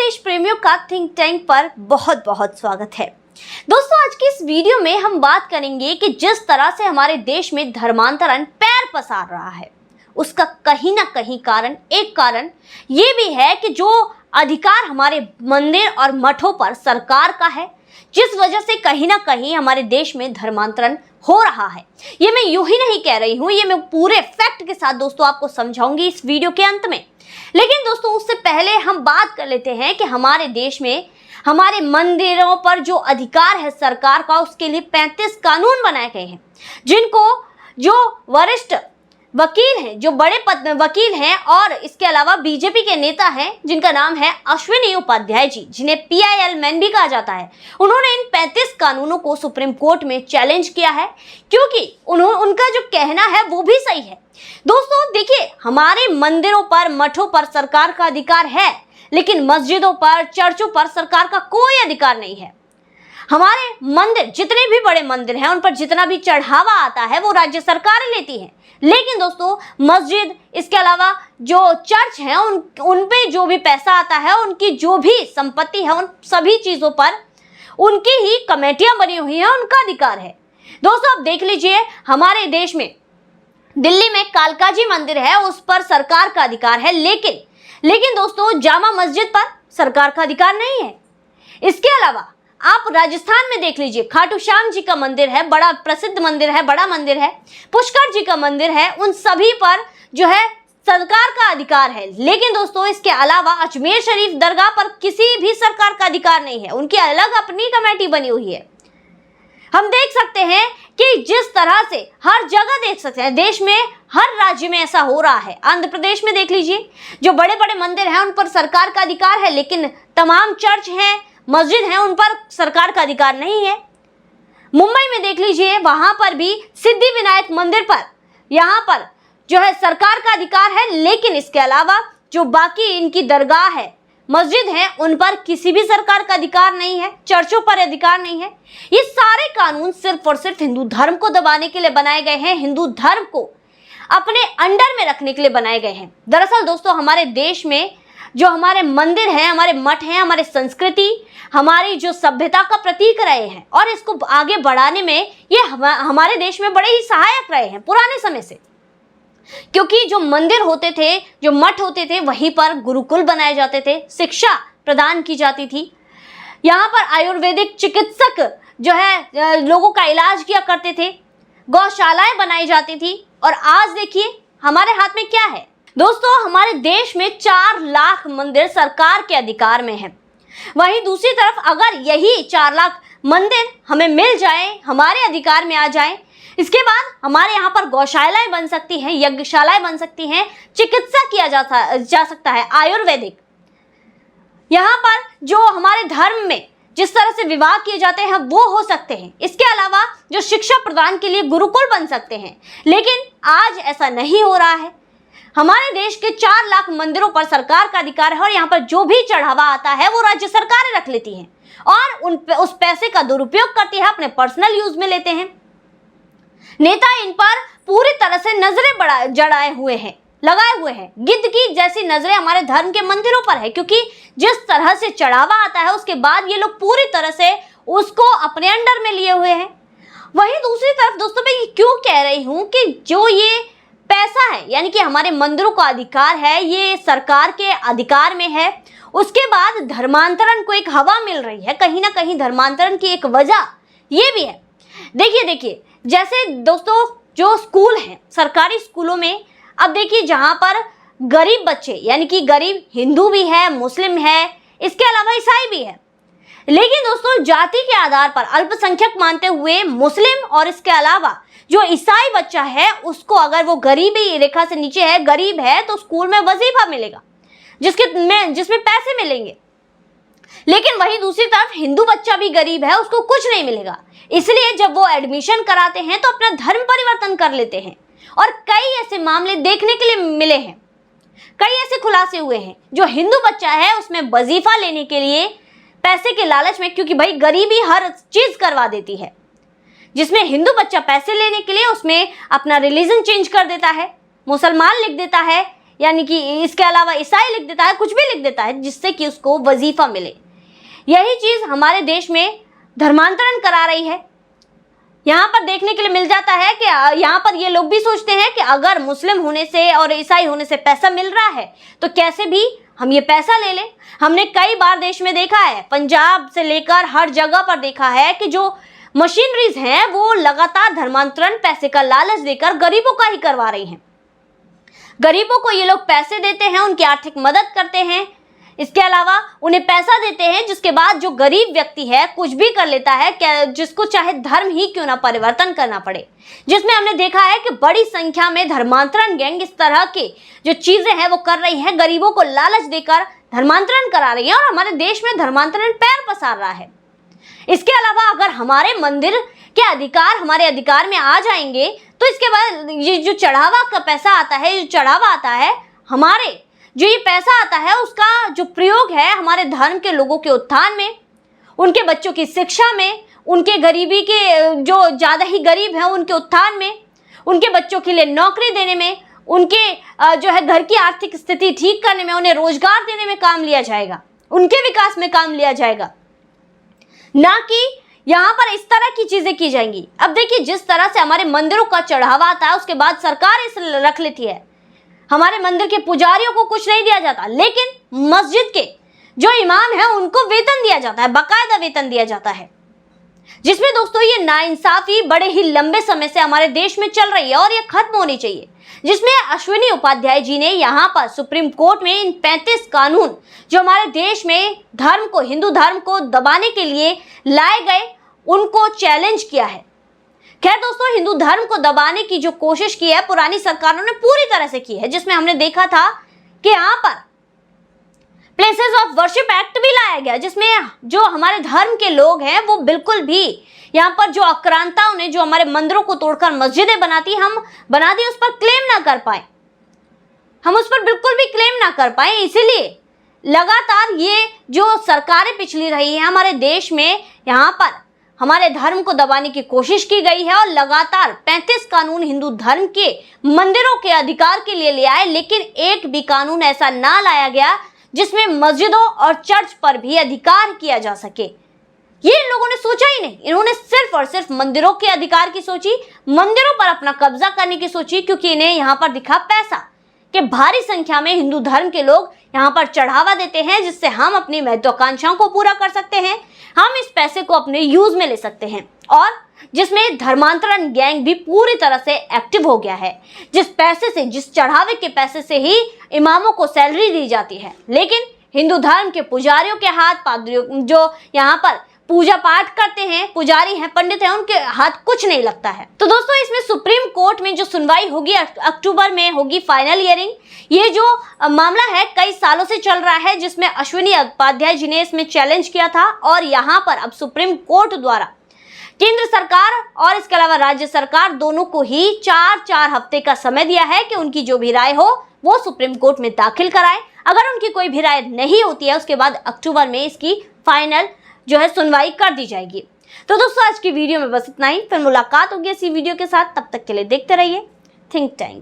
देश प्रेमियों का थिंक टैंक पर बहुत बहुत स्वागत है। दोस्तों, आज की इस वीडियो में हम बात करेंगे कि जिस तरह से हमारे देश में धर्मांतरण पैर पसार रहा है, उसका कहीं ना कहीं एक कारण ये भी है कि जो अधिकार हमारे मंदिर और मठों पर सरकार का है, जिस वजह से कहीं ना कहीं हमारे देश में धर्मांतरण हो रहा है। ये मैं यूं ही नहीं कह रही हूं, ये मैं पूरे फैक्ट के साथ दोस्तों आपको समझाऊंगी इस वीडियो के अंत में। लेकिन दोस्तों, उससे पहले हम बात कर लेते हैं कि हमारे देश में हमारे मंदिरों पर जो अधिकार है सरकार का, उसके लिए 35 कानून बनाए गए हैं, जिनको जो वरिष्ठ वकील हैं, जो बड़े पद में वकील हैं और इसके अलावा बीजेपी के नेता हैं जिनका नाम है अश्विनी उपाध्याय जी, जिन्हें PIL मैन भी कहा जाता है, उन्होंने इन 35 कानूनों को सुप्रीम कोर्ट में चैलेंज किया है, क्योंकि उनका जो कहना है वो भी सही है। दोस्तों देखिए, हमारे मंदिरों पर मठों पर सरकार का अधिकार है, लेकिन मस्जिदों पर चर्चों पर सरकार का कोई अधिकार नहीं है। हमारे मंदिर, जितने भी बड़े मंदिर हैं, उन पर जितना भी चढ़ावा आता है वो राज्य सरकारें लेती हैं। लेकिन दोस्तों, मस्जिद, इसके अलावा जो चर्च हैं, उन पे जो भी पैसा आता है, उनकी जो भी संपत्ति है, उन सभी चीजों पर उनकी ही कमेटियां बनी हुई हैं, उनका अधिकार है। दोस्तों आप देख लीजिए, हमारे देश में दिल्ली में कालका जी मंदिर है, उस पर सरकार का अधिकार है, लेकिन दोस्तों जामा मस्जिद पर सरकार का अधिकार नहीं है। इसके अलावा आप राजस्थान में देख लीजिए, खाटू श्याम जी का मंदिर है, बड़ा प्रसिद्ध मंदिर है, बड़ा मंदिर है, पुष्कर जी का मंदिर है, उन सभी पर जो है सरकार का अधिकार है। लेकिन दोस्तों इसके अलावा अजमेर शरीफ दरगाह पर किसी भी सरकार का अधिकार नहीं है, उनकी अलग अपनी कमेटी बनी हुई है। हम देख सकते हैं कि जिस तरह से हर जगह देख सकते हैं, देश में हर राज्य में ऐसा हो रहा है। आंध्र प्रदेश में देख लीजिए, जो बड़े बड़े मंदिर हैं उन पर सरकार का अधिकार है, लेकिन तमाम चर्च हैं, मस्जिद हैं, उन पर सरकार का अधिकार नहीं है। मुंबई में देख लीजिए, वहां पर भी सिद्धि विनायक मंदिर पर यहाँ पर जो है सरकार का अधिकार है, लेकिन इसके अलावा जो बाकी इनकी दरगाह है, मस्जिद हैं, उन पर किसी भी सरकार का अधिकार नहीं है, चर्चों पर अधिकार नहीं है। ये सारे कानून सिर्फ और सिर्फ हिंदू धर्म को दबाने के लिए बनाए गए हैं, हिंदू धर्म को अपने अंडर में रखने के लिए बनाए गए हैं। दरअसल दोस्तों, हमारे देश में जो हमारे मंदिर हैं, हमारे मठ हैं, हमारे संस्कृति, हमारी जो सभ्यता का प्रतीक रहे हैं, और इसको आगे बढ़ाने में ये हमारे देश में बड़े ही सहायक रहे हैं पुराने समय से। क्योंकि जो मंदिर होते थे, जो मठ होते थे, वहीं पर गुरुकुल बनाए जाते थे, शिक्षा प्रदान की जाती थी। यहाँ पर आयुर्वेदिक चिकित्सक जो है लोगों का इलाज किया करते थे, गौशालाएं बनाई जाती थी। और आज देखिए हमारे हाथ में क्या है दोस्तों, हमारे देश में 4 लाख मंदिर सरकार के अधिकार में है। वहीं दूसरी तरफ अगर यही 4 लाख मंदिर हमें मिल जाए, हमारे अधिकार में आ जाए, इसके बाद हमारे यहाँ पर गौशालाएं बन सकती हैं, यज्ञशालाएं बन सकती हैं, चिकित्सा किया जा सकता है, आयुर्वेदिक। यहाँ पर जो हमारे धर्म में जिस तरह से विवाह किए जाते हैं वो हो सकते हैं। इसके अलावा जो शिक्षा प्रदान के लिए गुरुकुल बन सकते हैं, लेकिन आज ऐसा नहीं हो रहा है। हमारे देश के 4 लाख मंदिरों पर सरकार का अधिकार है, और यहाँ पर जो भी चढ़ावा आता है वो राज्य सरकारें रख लेती हैं और उस पैसे का दुरुपयोग करती है, अपने पर्सनल यूज में लेते हैं। नेता इन पर पूरी तरह से नजरें जड़ाए हुए हैं, लगाए हुए हैं। गिद्ध की जैसी नजरें हमारे धर्म के मंदिरों पर है, क्योंकि जिस तरह से चढ़ावा आता है उसके बाद ये लोग पूरी तरह से उसको अपने अंडर में लिए हुए हैं। वहीं दूसरी तरफ दोस्तों, मैं ये क्यों कह रही हूं कि जो ये पैसा है, यानी कि हमारे मंदिरों का अधिकार है, ये सरकार के अधिकार में है, उसके बाद धर्मांतरण को एक हवा मिल रही है। कहीं ना कहीं धर्मांतरण की एक वजह ये भी है। देखिए जैसे दोस्तों, जो स्कूल हैं, सरकारी स्कूलों में अब देखिए, जहां पर गरीब बच्चे, यानी कि गरीब हिंदू भी है, मुस्लिम है, इसके अलावा ईसाई भी है, लेकिन दोस्तों जाति के आधार पर अल्पसंख्यक मानते हुए मुस्लिम और इसके अलावा जो ईसाई बच्चा है, उसको अगर वो गरीबी रेखा से नीचे है, गरीब है, तो स्कूल में वजीफा मिलेगा, जिसमें पैसे मिलेंगे। लेकिन वहीं दूसरी तरफ हिंदू बच्चा भी गरीब है, उसको कुछ नहीं मिलेगा। इसलिए जब वो एडमिशन कराते हैं तो अपना धर्म परिवर्तन कर लेते हैं, और कई ऐसे मामले देखने के लिए मिले हैं, कई ऐसे खुलासे हुए हैं। जो हिंदू बच्चा है उसमें वजीफा लेने के लिए पैसे के लालच में, क्योंकि भाई गरीबी हर चीज करवा देती है, जिसमें हिंदू बच्चा पैसे लेने के लिए उसमें अपना रिलीजन चेंज कर देता है, मुसलमान लिख देता है, यानी कि इसके अलावा ईसाई लिख देता है, कुछ भी लिख देता है जिससे कि उसको वजीफा मिले। यही चीज हमारे देश में धर्मांतरण करा रही है। यहाँ पर देखने के लिए मिल जाता है कि यहाँ पर ये लोग भी सोचते हैं कि अगर मुस्लिम होने से और ईसाई होने से पैसा मिल रहा है तो कैसे भी हम ये पैसा ले लें। हमने कई बार देश में देखा है, पंजाब से लेकर हर जगह पर देखा है कि जो मशीनरीज हैं वो लगातार धर्मांतरण पैसे का लालच देकर गरीबों का ही करवा रही हैं। गरीबों को ये लोग पैसे देते हैं, उनकी आर्थिक मदद करते हैं, इसके अलावा उन्हें पैसा देते हैं, जिसके बाद जो गरीब व्यक्ति है कुछ भी कर लेता है, जिसको चाहे धर्म ही क्यों ना परिवर्तन करना पड़े। जिसमें हमने देखा है कि बड़ी संख्या में धर्मांतरण गैंग इस तरह की जो चीजें हैं वो कर रही हैं, गरीबों को लालच देकर धर्मांतरण करा रही है और हमारे देश में धर्मांतरण पैर पसार रहा है। इसके अलावा अगर हमारे मंदिर के अधिकार हमारे अधिकार में आ जाएंगे तो इसके बाद ये जो चढ़ावा का पैसा आता है, जो चढ़ावा आता है, हमारे जो ये पैसा आता है उसका जो प्रयोग है हमारे धर्म के लोगों के उत्थान में, उनके बच्चों की शिक्षा में, उनके गरीबी के जो ज़्यादा ही गरीब हैं उनके उत्थान में, उनके बच्चों के लिए नौकरी देने में, उनके जो है घर की आर्थिक स्थिति ठीक करने में, उन्हें रोजगार देने में काम लिया जाएगा, उनके विकास में काम लिया जाएगा, ना कि यहाँ पर इस तरह की चीजें की जाएंगी। अब देखिए जिस तरह से हमारे मंदिरों का चढ़ावा आता है उसके बाद सरकार इसे रख लेती है, हमारे मंदिर के पुजारियों को कुछ नहीं दिया जाता, लेकिन मस्जिद के जो इमाम है उनको वेतन दिया जाता है, बाकायदा वेतन दिया जाता है, जिसमें दोस्तों ये नाइंसाफी बड़े ही लंबे समय से हमारे देश में चल रही है और ये खत्म होनी चाहिए। जिसमें अश्विनी उपाध्याय जी ने यहाँ पर सुप्रीम कोर्ट में इन 35 कानून जो हमारे देश में धर्म को, हिंदू धर्म को दबाने के लिए लाए गए, उनको चैलेंज किया है। खैर दोस्तों, हिंदू धर्म को दबाने की जो कोशिश की है पुरानी सरकारों ने पूरी तरह से की है, जिसमें हमने देखा था कि यहाँ पर प्लेसेस ऑफ वर्शिप एक्ट भी लाया गया, जिसमें जो हमारे धर्म के लोग हैं वो बिल्कुल भी यहाँ पर जो आक्रांताओं ने जो हमारे मंदिरों को तोड़कर मस्जिदें हम बना दी उस पर क्लेम ना कर पाए, हम उस पर बिल्कुल भी क्लेम ना कर पाए। इसीलिए लगातार ये जो सरकारें पिछली रही है हमारे देश में, यहाँ पर हमारे धर्म को दबाने की कोशिश की गई है और लगातार 35 कानून हिंदू धर्म के मंदिरों के अधिकार के लिए ले आए, लेकिन एक भी कानून ऐसा ना लाया गया जिसमें मस्जिदों और चर्च पर भी अधिकार किया जा सके। ये इन लोगों ने सोचा ही नहीं, इन्होंने सिर्फ और सिर्फ मंदिरों के अधिकार की सोची, मंदिरों पर अपना कब्जा करने की सोची, क्योंकि इन्हें यहाँ पर दिखा पैसा कि भारी संख्या में हिंदू धर्म के लोग यहाँ पर चढ़ावा देते हैं, जिससे हम अपनी महत्वाकांक्षाओं को पूरा कर सकते हैं, हम इस पैसे को अपने यूज में ले सकते हैं। और जिसमें धर्मांतरण गैंग भी पूरी तरह से एक्टिव हो गया है, जिस पैसे से, जिस चढ़ावे के पैसे से ही इमामों को सैलरी दी जाती है, लेकिन हिंदू धर्म के पुजारियों के हाथ, पादरियों जो यहाँ पर पूजा पाठ करते हैं, पुजारी हैं, पंडित हैं, उनके हाथ कुछ नहीं लगता है। तो दोस्तों इसमें सुप्रीम कोर्ट में जो सुनवाई होगी अक्टूबर में होगी, फाइनल हियरिंग। ये जो मामला है कई सालों से चल रहा है, जिसमें अश्विनी उपाध्याय जी ने इसमें चैलेंज किया था और यहाँ पर अब सुप्रीम कोर्ट द्वारा केंद्र सरकार और इसके अलावा राज्य सरकार दोनों को ही 4 हफ्ते का समय दिया है कि उनकी जो भी राय हो वो सुप्रीम कोर्ट में दाखिल कराएं। अगर उनकी कोई भी राय नहीं होती है उसके बाद अक्टूबर में इसकी फाइनल जो है सुनवाई कर दी जाएगी। तो दोस्तों आज की वीडियो में बस इतना ही, फिर मुलाकात होगी इसी वीडियो के साथ, तब तक के लिए देखते रहिए थिंक टैंक।